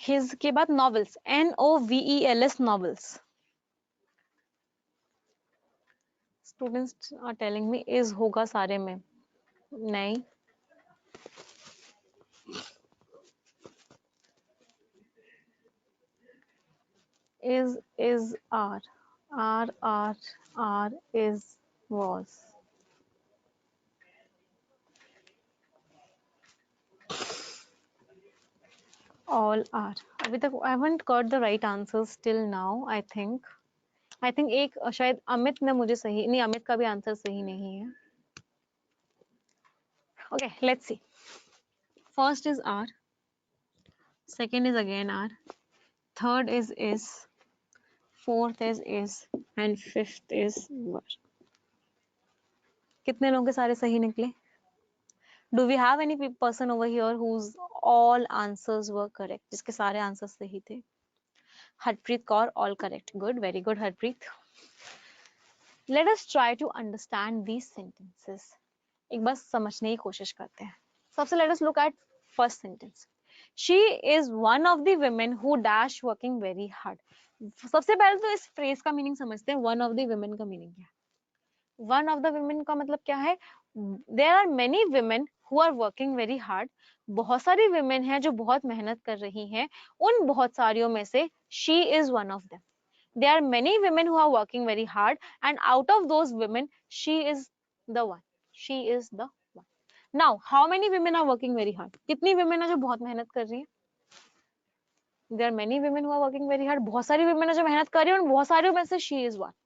S1: His के बाद novels, NOVELS novels. Students are telling me is होगा सारे में, नहीं। is are is was। all are। अभी तक I haven't got the right answers till now। I think एक शायद अमित ने मुझे सही नहीं, अमित का भी आंसर सही नहीं है। Okay, let's see। First is are, second is again are, third is, fourth is and fifth is were। कितने लोगों के सारे सही निकले? Do we have any person over here whose all answers were correct? जिसके सारे आंसर सही थे? Harpreet Kaur, all correct. Good, very good, Harpreet। Let us try to understand these sentences। एक बार समझने की कोशिश करते हैं। सबसे let us look at first sentence। She is one of the women who dash working very hard। सबसे पहले तो इस फ्रेज का मीनिंग समझते हैं। वन ऑफ द वुमेन का मीनिंग क्या है? वन ऑफ द वुमेन का मतलब क्या है? There are many women who are working very hard. बहुत सारी women हैं जो बहुत मेहनत कर रही हैं, उन बहुत सारियों में से she is one of them. There are many women who are working very hard, and out of those women, she is the one. She is the one. Now, how many women are working very hard? कितनी women है जो बहुत मेहनत कर रही हैं? There are many women who are working very hard. बहुत सारी women है जो मेहनत कर रही हैं, और बहुत सारी में से she is one.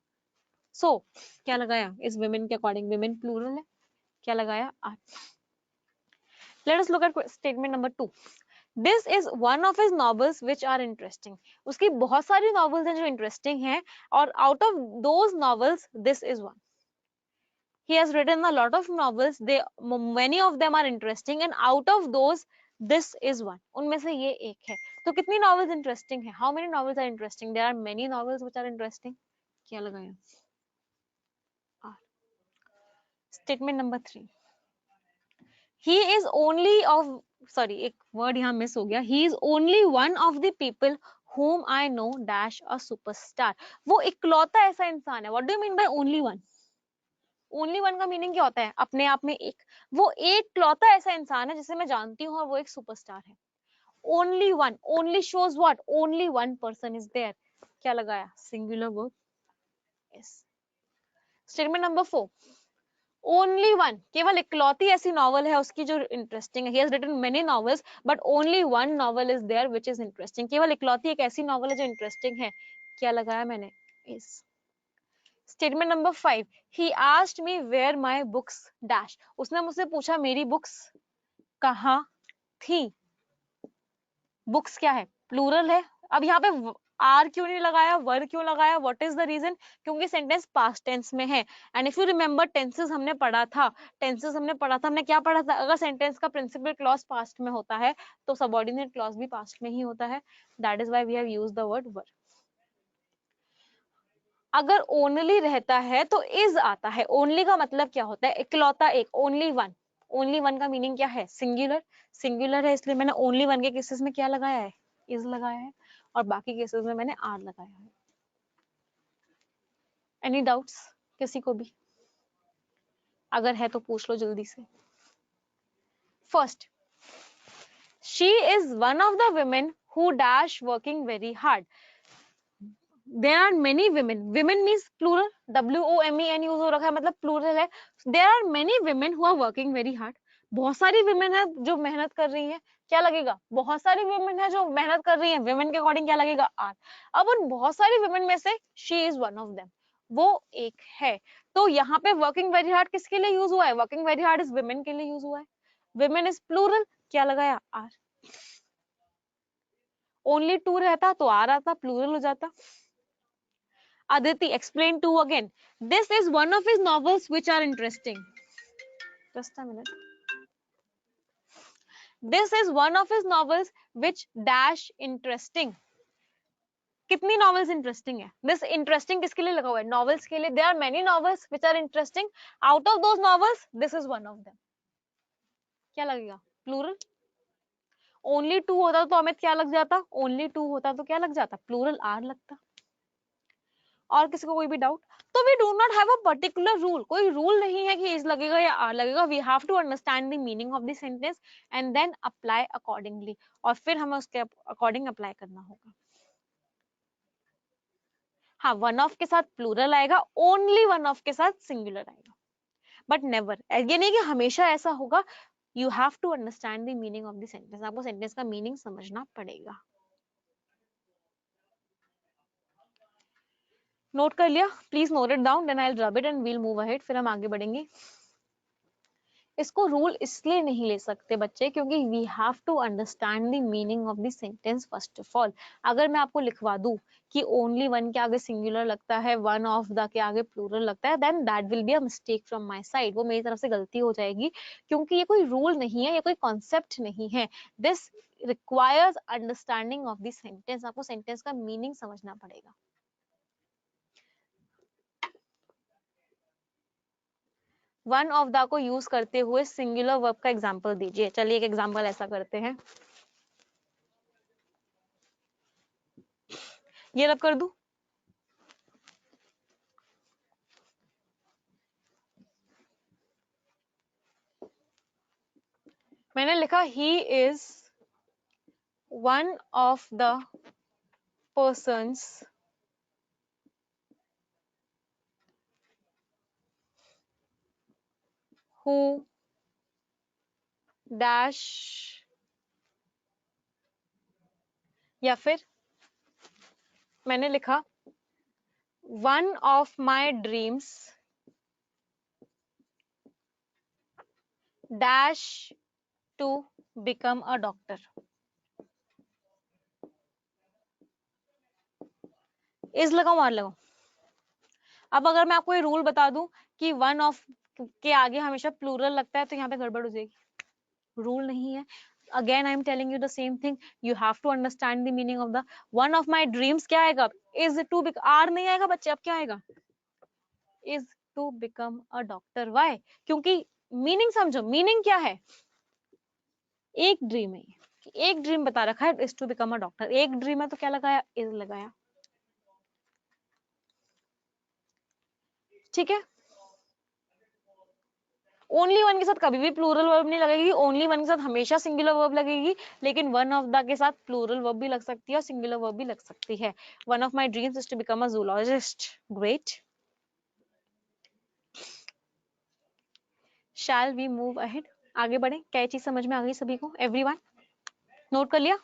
S1: So, क्या लगाया इस women के according? Women plural है, क्या लगाया? are. Let us look at statement number 2. This is one of his novels which are interesting. उसकी बहुत सारी novels हैं जो interesting हैं, और out of those novels, this is one. He has written a lot of novels. Many of them are interesting, and out of those, this is one. उनमें से ये एक है. तो कितनी novels interesting है? How many novels are interesting? There are many novels which are interesting. क्या लगाया? R. Statement number 3. He is only of, sorry, एक word यहाँ miss हो गया. He is only one of the people whom I know dash a superstar. वो इकलौता ऐसा इंसान है. What do you mean by only one? Only one का मीनिंग क्या होता है? अपने आप में एक. वो एक लौता ऐसा इंसान है जिसे मैं जानती हूँ और वो एक सुपरस्टार है. Only one. Only shows what? Only one person is there. क्या लगाया? Singular verb. Yes. Statement number 4. Only one. केवल इकलौती ऐसी नॉवल है उसकी जो इंटरेस्टिंग है. He has written many novels, but only one novel is there which is interesting. केवल इकलौती एक ऐसी नॉवल है जो इंटरेस्टिंग है. क्या लगाया मैंने? Yes. Statement number 5. He asked me where my books dash. उसने मुझसे पूछा मेरी बुक्स कहाँ थी. बुक्स क्या है? प्लूरल है. अब यहाँ पे आर क्यों नहीं लगाया, वर क्यों लगाया? What is the reason? क्योंकि सेंटेंस पास्ट टेंस में है. And if you remember tenses हमने पढ़ा था, हमने क्या पढ़ा था? अगर सेंटेंस का प्रिंसिपल क्लॉज पास्ट में होता है तो सबऑर्डिनेट क्लॉज भी पास्ट में ही होता है. That is why we have used the word were. अगर ओनली रहता है तो इज आता है. ओनली का मतलब क्या होता है? इकलौता एक. Only one. ओनली वन का मीनिंग क्या है? सिंगुलर. सिंगुलर है इसलिए मैंने ओनली वन के केसेस में क्या लगाया है? इज लगाया है. और बाकी केसेस में मैंने आर लगाया है. एनी डाउट्स किसी को भी? अगर है तो पूछ लो जल्दी से. First, she is one of the women who dash working very hard. There are many women. Women means plural. WOMEN use हो रखा है, मतलब प्लूरल है. There are many women who are working very hard. बहुत सारी women है जो मेहनत कर रही हैं. क्या लगेगा? बहुत सारी women है जो मेहनत कर रही हैं. women के अकॉर्डिंग क्या लगेगा? आर. अब उन बहुत सारी women में से she is one of them. वो एक है. तो यहाँ पे working very hard किसके लिए यूज हुआ है? working very hard is women के लिए यूज हुआ है. women is plural. क्या लगाया? आर. only two रहता तो आर आता, प्लूरल हो जाता. Aditi, explain two again. This is one of his novels which are interesting. Just a minute. This is one of his novels which dash interesting. कितनी novels interesting है? This interesting किसके लिए लगा हुआ है? Novels के लिए. There are many novels which are interesting. Out of those novels, this is one of them. क्या लगेगा? Plural. Only two होता तो अमित क्या लग जाता? Only two होता तो क्या लग जाता? Plural R लगता. और किसी को कोई भी डाउट? तो we do not have a particular rule. कोई रूल नहीं है कि इज लगेगा या आर लगेगा. We have to understand the meaning of the sentence and then apply accordingly. और फिर हमें उसके अकॉर्डिंग अप्लाई करना होगा. हाँ, वन ऑफ के साथ प्लूरल आएगा, ओनली वन ऑफ के साथ सिंगुलर आएगा, बट नेवर. ये नहीं कि हमेशा ऐसा होगा. You have to understand the meaning of the sentence. आपको सेंटेंस का मीनिंग समझना पड़ेगा. नोट कर लिया? Please note it down, then I will rub it and we'll move ahead. फिर हम आगे बढ़ेंगे. इसको रूल इसलिए नहीं ले सकते बच्चे क्योंकि we have to understand the meaning of the sentence first of all. अगर मैं आपको लिखवा दूं कि ओनली वन के आगे सिंगुलर लगता है, वन ऑफ द के आगे प्लूरल लगता है, then that will be a mistake from my side. वो मेरी तरफ से गलती हो जाएगी क्योंकि ये कोई रूल नहीं है, ये कोई कॉन्सेप्ट नहीं है. This requires understanding of the sentence. आपको सेंटेंस का मीनिंग समझना पड़ेगा. वन ऑफ द को यूज करते हुए सिंगुलर वर्ब का एग्जांपल दीजिए. चलिए एक एग्जांपल ऐसा करते हैं. ये रब कर दूं? मैंने लिखा he is one of the persons who dash, या फिर मैंने लिखा one of my dreams dash to become a doctor. Is लगाऊं आर लगाऊं? अब अगर मैं आपको ये रूल बता दूं कि वन ऑफ के आगे हमेशा प्लूरल लगता है तो यहाँ पे गड़बड़ हो जाएगी। रूल नहीं है। Again I am telling you the same thing, you have to understand the meaning of the one of my dreams. क्या आएगा? इज टू बिक, आर नहीं आएगा बच्चे, अब क्या आएगा? Is to become a doctor. Why? क्योंकि मीनिंग समझो, मीनिंग क्या है? एक ड्रीम है, एक ड्रीम बता रखा है is to become a doctor, एक ड्रीम है तो क्या लगाया? इज लगाया। ठीक है। ओनली वन के साथ कभी भी प्लूरल वर्ब नहीं लगेगी, ओनली वन के साथ हमेशा सिंगुलर वर्ब लगेगी, लेकिन वन ऑफ द के साथ प्लूरल वर्ब भी लग सकती है और सिंगुलर वर्ब भी लग सकती है। One of my dreams is to become a zoologist. Great. Shall we move ahead? आगे बढ़े? क्या चीज समझ में आ गई सभी को? एवरीवन नोट कर लिया?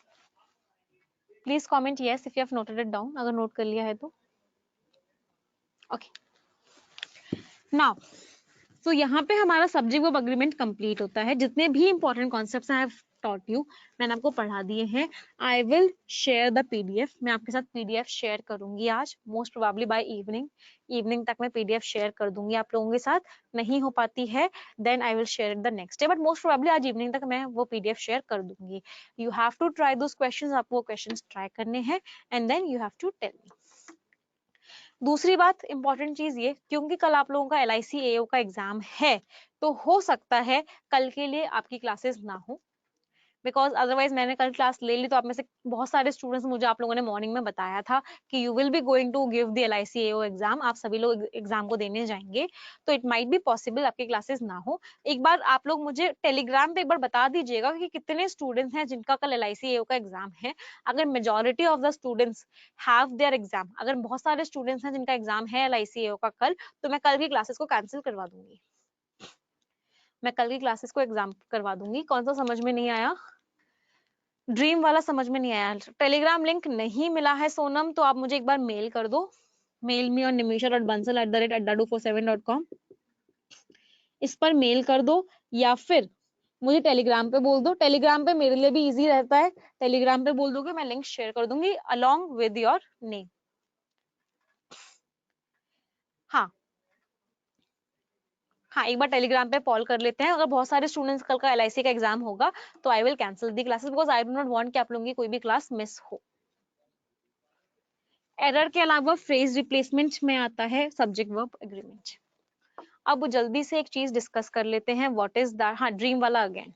S1: Please comment yes if you have noted it down, अगर नोट कर लिया है तो। ओके नाउ, तो यहाँ पे हमारा सब्जेक्ट वर्ब अग्रीमेंट कंप्लीट होता है। जितने भी important concepts I have taught you, मैंने आपको पढ़ा दिए हैं। आई विल शेयर द पीडीएफ, मैं आपके साथ पीडीएफ शेयर करूंगी आज, most probably by evening. Evening तक मैं पीडीएफ शेयर कर दूंगी आप लोगों के साथ। नहीं हो पाती है then I will share it the next day, but most probably आज इवनिंग तक मैं वो पीडीएफ शेयर कर दूंगी। You have to try those questions, आपको वो क्वेश्चंस ट्राई करने हैं and then you have to tell me. दूसरी बात, इंपॉर्टेंट चीज ये, क्योंकि कल आप लोगों का LIC AO का एग्जाम है, तो हो सकता है कल के लिए आपकी क्लासेस ना हो, बिकॉज अदरवाइज मैंने कल क्लास ले ली तो आप में से बहुत सारे स्टूडेंट्स, मुझे आप लोगों ने मॉर्निंग में बताया था कि you will be going to give the LIC AO exam, आप सभी लोग एग्जाम को देने जाएंगे, तो इट माइट बी पॉसिबल आपकी क्लासेस ना हो। एक बार आप लोग मुझे टेलीग्राम पे एक बार बता दीजिएगा कि कितने स्टूडेंट्स हैं जिनका कल LIC AO का एग्जाम है। अगर majority of the students have their exam, अगर बहुत सारे स्टूडेंट्स हैं जिनका एग्जाम है LIC AO का कल, तो मैं कल की क्लासेस को कैंसिल करवा दूंगी। मैं कल की क्लासेस को एग्जाम करवा दूंगी। कौन सा समझ में नहीं आया? ड्रीम वाला समझ में नहीं आया? टेलीग्राम लिंक नहीं मिला है सोनम, तो आप मुझे एक बार मेल कर दो, मेल मी ऑन nimisha.bansal@addadu47.com, इस पर मेल कर दो, या फिर मुझे टेलीग्राम पे बोल दो। टेलीग्राम पे मेरे लिए भी इजी रहता है, टेलीग्राम पे बोल दोगे, मैं लिंक शेयर कर दूंगी अलॉन्ग विद योर नेम। हाँ हाँ, एक बार टेलीग्राम पे कॉल कर लेते हैं। अगर बहुत सारे स्टूडेंट्स कल का LIC का एग्जाम होगा तो आई will cancel the classes, because I do not want कि आप लोगों की कोई भी क्लास मिस हो। एरर के अलावा फ्रेज रिप्लेसमेंट में आता है सब्जेक्ट वर्ब एग्रीमेंट। अब जल्दी से एक चीज डिस्कस कर लेते हैं, व्हाट इज दैट। हाँ, ड्रीम वाला अगेन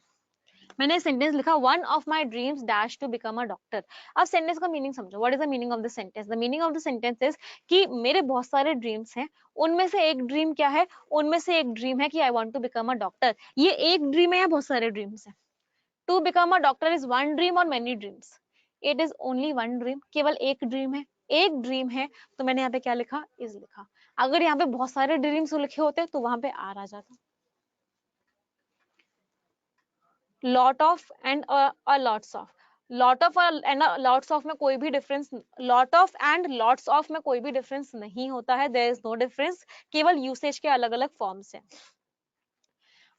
S1: मैंने सेंटेंस लिखा, one of my dreams dash to become a doctor. अब सेंटेंस का मीनिंग समझो, what is the meaning of the sentence? The meaning of the sentence is कि मेरे बहुत सारे ड्रीम्स हैं, उनमें से एक ड्रीम क्या है? उनमें से एक ड्रीम है कि I want to become a doctor. ये एक ड्रीम है या बहुत सारे ड्रीम्स हैं? To become a doctor is one dream और many dreams? It is only one dream, केवल एक ड्रीम है। एक ड्रीम है तो मैंने यहाँ पे क्या लिखा? इज लिखा। अगर यहाँ पे बहुत सारे ड्रीम्स लिखे होते तो वहां पे आर आ जाता। Lot of and lots of, lot of and lots of में कोई भी difference, lot of and lots of में कोई भी डिफरेंस नहीं होता है, देयर इज नो डिफरेंस, केवल यूसेज के अलग अलग फॉर्म्स हैं।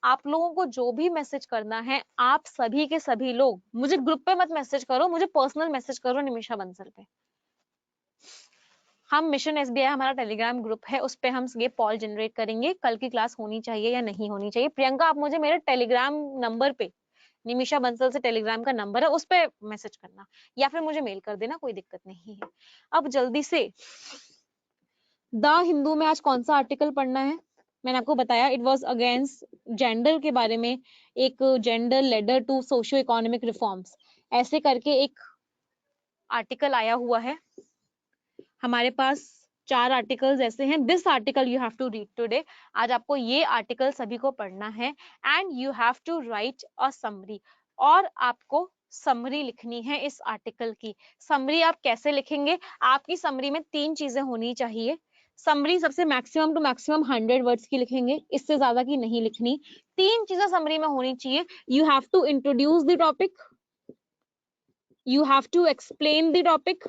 S1: आप लोगों को जो भी मैसेज करना है, आप सभी के सभी लोग मुझे ग्रुप पे मत मैसेज करो, मुझे पर्सनल मैसेज करो निमिषा बंसल पे। हम मिशन SBI हमारा टेलीग्राम ग्रुप है, उस पे हम ये पॉल जनरेट करेंगे, कल की क्लास होनी चाहिए या नहीं होनी चाहिए। प्रियंका, आप मुझे मेरे टेलीग्राम नंबर पे, निमिषा बंसल से टेलीग्राम का नंबर है, उस पे मैसेज करना या फिर मुझे मेल कर देना, कोई दिक्कत नहीं है। अब जल्दी से द हिंदू में आज कौन सा आर्टिकल पढ़ना है? मैंने आपको बताया, इट वाज अगेंस्ट जेंडर के बारे में, एक gender ladder to socio economic reforms, ऐसे करके एक आर्टिकल आया हुआ है हमारे पास। 4 आर्टिकल्स ऐसे हैं, this article you have to read today, आज आपको ये आर्टिकल सभी को पढ़ना है, and you have to write a summary, और आपको समरी लिखनी है इस आर्टिकल की। समरी आप कैसे लिखेंगे? आपकी समरी में 3 चीजें होनी चाहिए। समरी सबसे मैक्सिमम टू मैक्सिमम 100 वर्ड्स की लिखेंगे, इससे ज्यादा की नहीं लिखनी। 3 चीजें समरी में होनी चाहिए। You have to introduce the topic, you have to explain the topic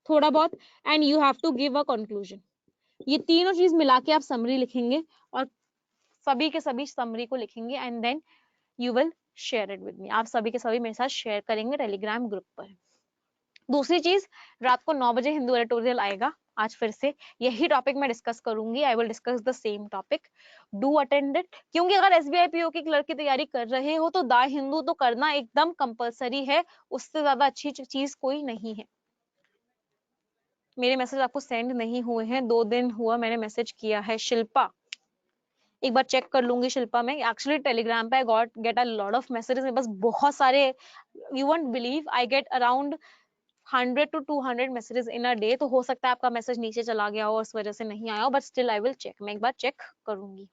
S1: थोड़ा बहुत, and you have to give a conclusion। ये तीनों चीज मिला के आप समरी लिखेंगे और सभी के सभी समरी को लिखेंगे, and then you will share it with me. आप सभी के सभी मेरे साथ शेयर करेंगे टेलीग्राम ग्रुप पर। दूसरी चीज, रात को 9 बजे हिंदू एडिटोरियल आएगा। आज फिर से यही टॉपिक मैं डिस्कस करूंगी। I will discuss the same topic, do attend it. क्योंकि अगर एसबीआई पीओ की क्लर्क की तैयारी कर रहे हो तो द हिंदू तो करना एकदम कंपलसरी है, उससे ज्यादा अच्छी चीज कोई नहीं है। मेरे मैसेज आपको सेंड नहीं हुए हैं, 2 दिन हुआ मैंने मैसेज किया है। शिल्पा, एक बार चेक कर लूंगी शिल्पा में। एक्चुअली टेलीग्राम पे I get a lot of messages, बस बहुत सारे, you won't believe, I get around 100 to 200 messages in a day. तो हो सकता है आपका मैसेज नीचे चला गया हो, उस वजह से नहीं आया हो, but still I will check, मैं एक बार चेक करूंगी।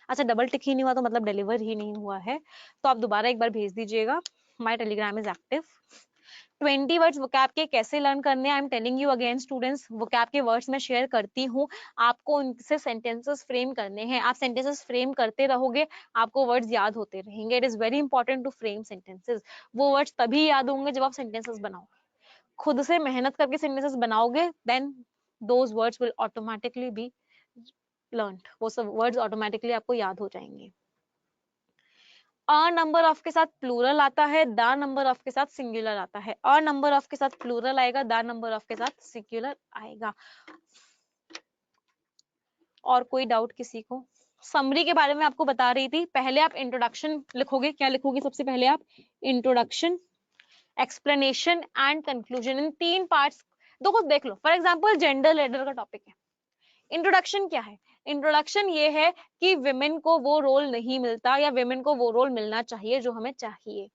S1: अच्छा, डबल टिक ही नहीं हुआ तो मतलब डिलीवर ही नहीं हुआ है, तो आप दोबारा एक बार भेज दीजिएगा। My Telegram is active. 20 words vocab के कैसे लर्न करने, आई am telling you again students, vocab के वर्ड्स मैं शेयर करती हूँ, आपको उनसे सेंटेंसेस फ्रेम करने हैं। आप सेंटेंसेस फ्रेम करते रहोगे, आपको वर्ड्स याद होते रहेंगे। It is very important to frame sentences. वो वर्ड्स तभी याद होंगे जब आप सेंटेंसेस बनाओगे, खुद से मेहनत करके सेंटेंसेस बनाओगे, then those words will automatically be learned, वो सब वर्ड्स ऑटोमेटिकली आपको याद हो जाएंगे। अ नंबर ऑफ के साथ प्लूरल आता है, द नंबर ऑफ के साथ सिंगुलर आता है। अ नंबर ऑफ के साथ प्लूरल आएगा, द नंबर ऑफ के साथ सिंगुलर आएगा। और कोई डाउट किसी को? समरी के बारे में आपको बता रही थी, पहले आप इंट्रोडक्शन लिखोगे। क्या लिखोगे सबसे पहले आप? Introduction, explanation and conclusion, in 3 parts. देखो देख लो, फॉर एग्जांपल जेंडर लेडर का टॉपिक है। इंट्रोडक्शन क्या है? इंट्रोडक्शन ये है कि विमेन को वो रोल नहीं मिलता, या विमेन को वो रोल मिलना चाहिए जो हमें चाहिए।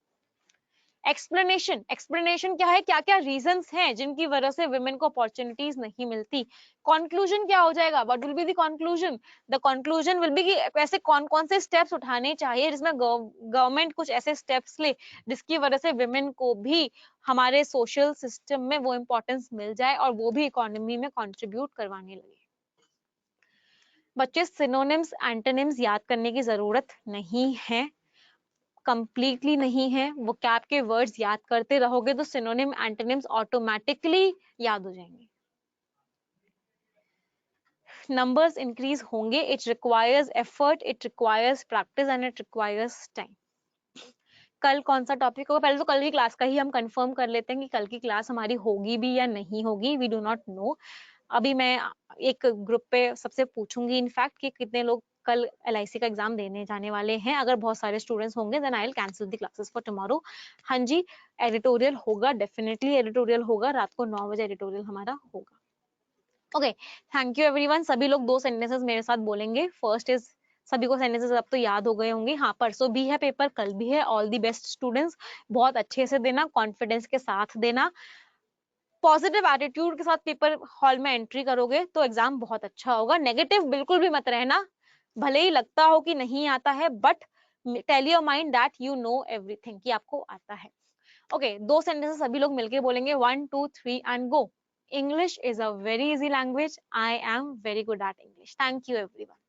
S1: एक्सप्लेनेशन, एक्सप्लेनेशन क्या है? क्या क्या रीजंस हैं जिनकी वजह से विमेन को अपॉर्चुनिटीज नहीं मिलती। कंक्लूजन क्या हो जाएगा? What will be the conclusion? The conclusion will be कि ऐसे कौन कौन से स्टेप्स उठाने चाहिए जिसमें गवर्नमेंट कुछ ऐसे स्टेप्स ले जिसकी वजह से विमेन को भी हमारे सोशल सिस्टम में वो इंपॉर्टेंस मिल जाए और वो भी इकोनॉमी में कंट्रीब्यूट करवाने लगे। बच्चे, सिनोनिम्स एंटोनिम्स याद करने की जरूरत नहीं है, कंप्लीटली नहीं है। वो कैप के वर्ड्स याद करते रहोगे तो सिनोनिम एंटोनिम्स ऑटोमेटिकली याद हो जाएंगे। नंबर्स इंक्रीज होंगे, it requires effort, it requires practice and it requires time. कल कौन सा टॉपिक होगा? पहले तो कल की क्लास का ही हम कंफर्म कर लेते हैं कि कल की क्लास हमारी होगी भी या नहीं होगी, वी डू नॉट नो। अभी मैं एक ग्रुप पे सबसे पूछूंगी इनफैक्ट कि कितने लोग कल LIC का एग्जाम देने जाने वाले हैं। अगर बहुत सारे स्टूडेंट्स होंगे then I will cancel the classes for tomorrow. हाँ जी, एडिटोरियल होगा, डेफिनेटली एडिटोरियल होगा, रात को 9 बजे एडिटोरियल हमारा होगा। Okay, thank you everyone. सभी लोग 2 सेंटेंसेस मेरे साथ बोलेंगे। फर्स्ट इज, सभी को सेंटेंसेस अब तो याद हो गए होंगे। हाँ, परसों भी है पेपर, कल भी है। ऑल दी बेस्ट स्टूडेंट्स, बहुत अच्छे से देना, कॉन्फिडेंस के साथ देना, पॉजिटिव एटीट्यूड के साथ पेपर हॉल में एंट्री करोगे तो एग्जाम बहुत अच्छा होगा। नेगेटिव बिल्कुल भी मत रहना, भले ही लगता हो कि नहीं आता है, but tell your mind that you know everything, कि आपको आता है। ओके, 2 सेंटेंसेस सभी लोग मिलके बोलेंगे, 1 2 3 and go. English is a very easy language. I am very good at English. Thank you everyone.